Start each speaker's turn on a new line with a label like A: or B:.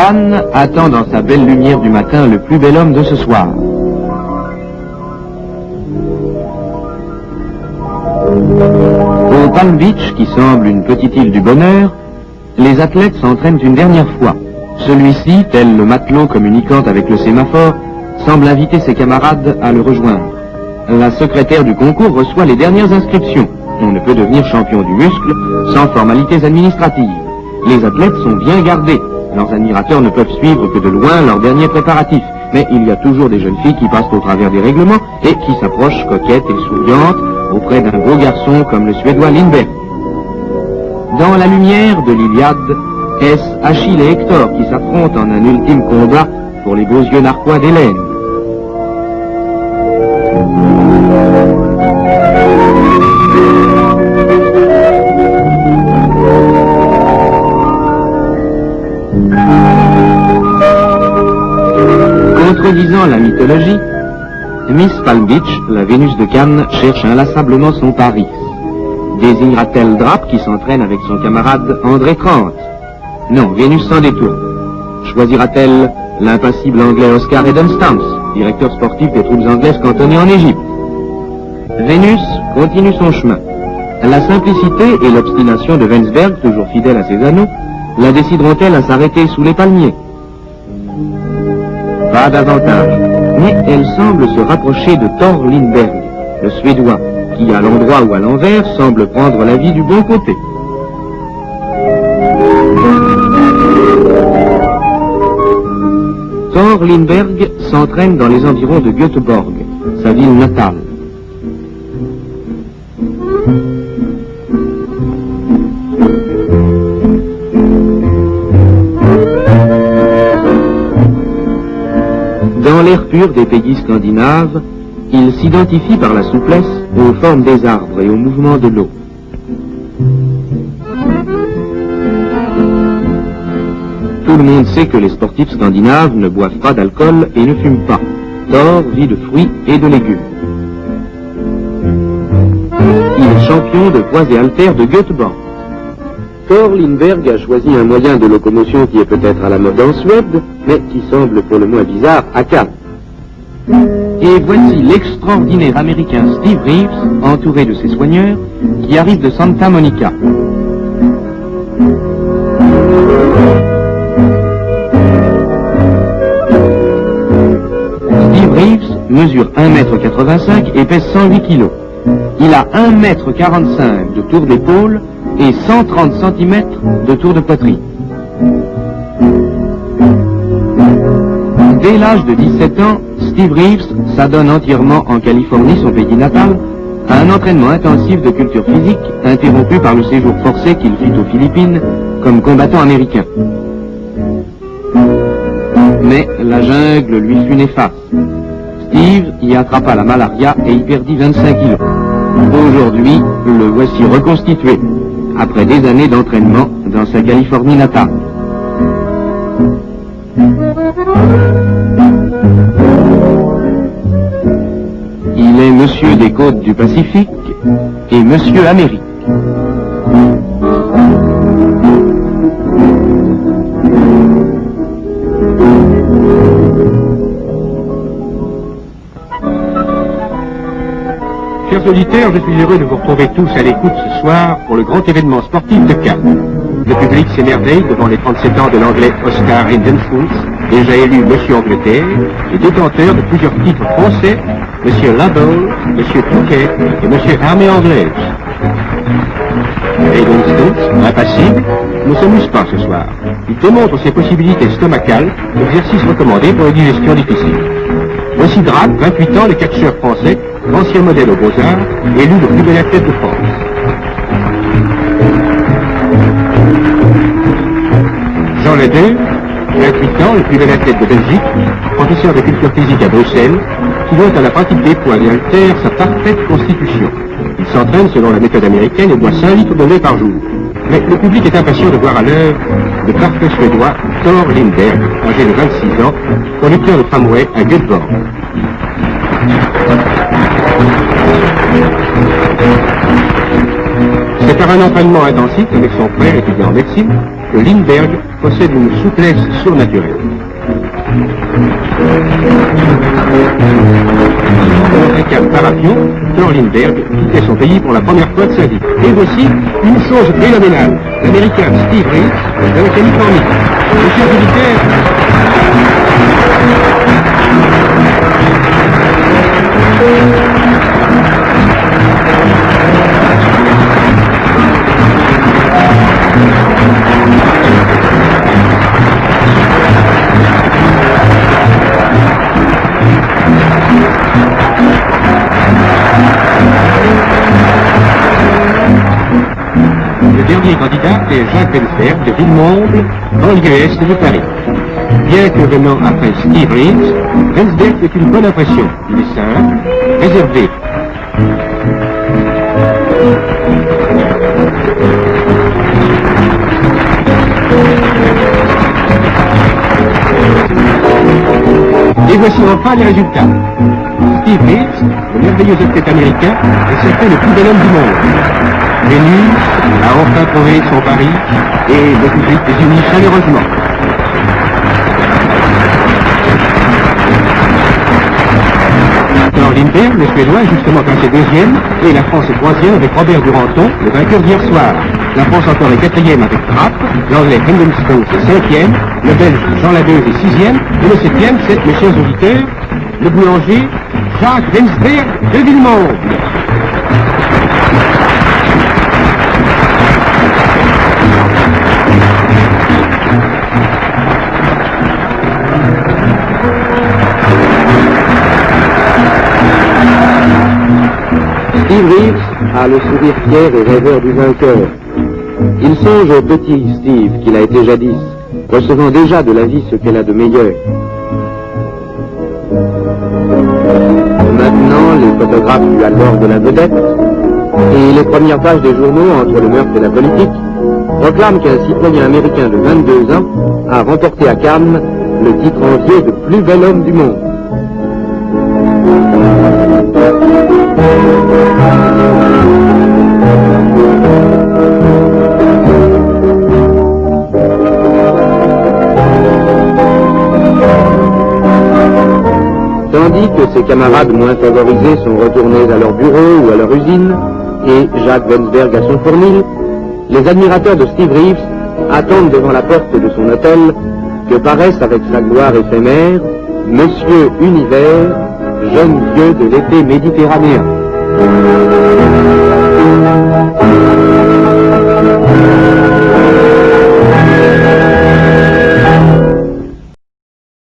A: Cannes attend dans sa belle lumière du matin le plus bel homme de ce soir. Au Palm Beach, qui semble une petite île du bonheur, les athlètes s'entraînent une dernière fois. Celui-ci, tel le matelot communiquant avec le sémaphore, semble inviter ses camarades à le rejoindre. La secrétaire du concours reçoit les dernières inscriptions. On ne peut devenir champion du muscle sans formalités administratives. Les athlètes sont bien gardés. Leurs admirateurs ne peuvent suivre que de loin leurs derniers préparatifs. Mais il y a toujours des jeunes filles qui passent au travers des règlements et qui s'approchent coquettes et souriantes auprès d'un beau garçon comme le Suédois Lindberg. Dans la lumière de l'Iliade, est-ce Achille et Hector qui s'affrontent en un ultime combat pour les beaux yeux narquois d'Hélène. Contredisant la mythologie, Miss Palm Beach, la Vénus de Cannes, cherche inlassablement son Paris. Désignera-t-elle Drape qui s'entraîne avec son camarade André Krantz? Non, Vénus s'en détourne. Choisira-t-elle l'impassible anglais Oscar Edenstams, directeur sportif des troupes anglaises cantonnées en Égypte? Vénus continue son chemin. La simplicité et l'obstination de Wensberg, toujours fidèle à ses anneaux, la décideront-elles à s'arrêter sous les palmiers? Pas davantage, mais elle semble se rapprocher de Thor Lindberg, le Suédois, qui à l'endroit ou à l'envers semble prendre la vie du bon côté. Thor Lindberg s'entraîne dans les environs de Göteborg, sa ville natale. Dans l'air pur des pays scandinaves, il s'identifie par la souplesse aux formes des arbres et au mouvement de l'eau. Tout le monde sait que les sportifs scandinaves ne boivent pas d'alcool et ne fument pas. Thor vit de fruits et de légumes. Il est champion de poids et haltères de Göteborg. Thor Lindberg a choisi un moyen de locomotion qui est peut-être à la mode en Suède, mais qui semble pour le moins bizarre à Cannes. Et voici l'extraordinaire américain Steve Reeves, entouré de ses soigneurs, qui arrive de Santa Monica. Steve Reeves mesure 1,85 m et pèse 108 kg. Il a 1,45 m de tour d'épaule et 130 cm de tour de poitrine. Dès l'âge de 17 ans, Steve Reeves s'adonne entièrement en Californie, son pays natal, à un entraînement intensif de culture physique, interrompu par le séjour forcé qu'il fit aux Philippines comme combattant américain. Mais la jungle lui fut néfaste. Steve y attrapa la malaria et y perdit 25 kilos. Aujourd'hui, le voici reconstitué, après des années d'entraînement dans sa Californie natale. Il est monsieur des côtes du Pacifique et monsieur Amérique.
B: Chers auditeurs, je suis heureux de vous retrouver tous à l'écoute ce soir pour le grand événement sportif de Cannes. Le public s'émerveille devant les 37 ans de l'anglais Oscar Edenstams, déjà élu Monsieur Angleterre, et détenteur de plusieurs titres français, Monsieur Labelle, Monsieur Touquet et Monsieur Armée Anglaise. Edenstams, impassible, ne s'amuse pas ce soir. Il démontre ses possibilités stomacales, exercice recommandé pour une digestion difficile. Voici Drape, 28 ans, le catcheur français, ancien modèle aux Beaux-Arts, élu le plus bel athlète de France. Jean Ledeux, 28 ans, le plus bel athlète de Belgique, professeur de culture physique à Bruxelles, qui doit à la pratique des poids et haltères sa parfaite constitution. Il s'entraîne selon la méthode américaine et boit 5 litres de lait par jour. Mais le public est impatient de voir à l'heure le parfait suédois Thor Lindberg, âgé de 26 ans, conducteur de tramway à Göteborg. C'est par un entraînement intensif avec son frère étudiant en médecine que Lindbergh possède une souplesse surnaturelle. Dans un cas par avion, Thor Lindbergh quittait son pays pour la première fois de sa vie. Et voici une chose phénoménale. L'Américain Steve Reeves de la Californie. Les chers militaires, le dernier candidat est Jacques Wensberg de Villemomble, banlieue est de Paris. Bien que venant après Steve Reeves, Wensberg fait une bonne impression. Il est simple, réservé. Et voici enfin les résultats. Steve Reeves, le merveilleux athlète américain, est certain le plus bel homme du monde. Vénus a enfin trouvé son pari et le public les unit chaleureusement. Thor Lindbergh, le Suédois, est justement classé deuxième et la France est troisième avec Robert Duranton, le vainqueur d'hier soir. La France encore est quatrième avec Trapp, l'anglais Hendon Stokes est cinquième, le belge Jean Ladeuse est sixième et le septième, c'est, mes chers auditeurs, le boulanger Jacques Wensberg de Villemomble.
A: Steve Reeves a le sourire fier et rêveur du vainqueur. Il songe au petit Steve qu'il a été jadis, recevant déjà de la vie ce qu'elle a de meilleur. Maintenant, les photographes lui accordent la vedette, et les premières pages des journaux, entre le meurtre et la politique, proclament qu'un citoyen américain de 22 ans a remporté à Cannes le titre envié de plus bel homme du monde. Tandis que ses camarades moins favorisés sont retournés à leur bureau ou à leur usine, et Jacques Wensberg à son fournil, les admirateurs de Steve Reeves attendent devant la porte de son hôtel que paraisse avec sa gloire éphémère Monsieur Univers, jeune dieu de l'été méditerranéen.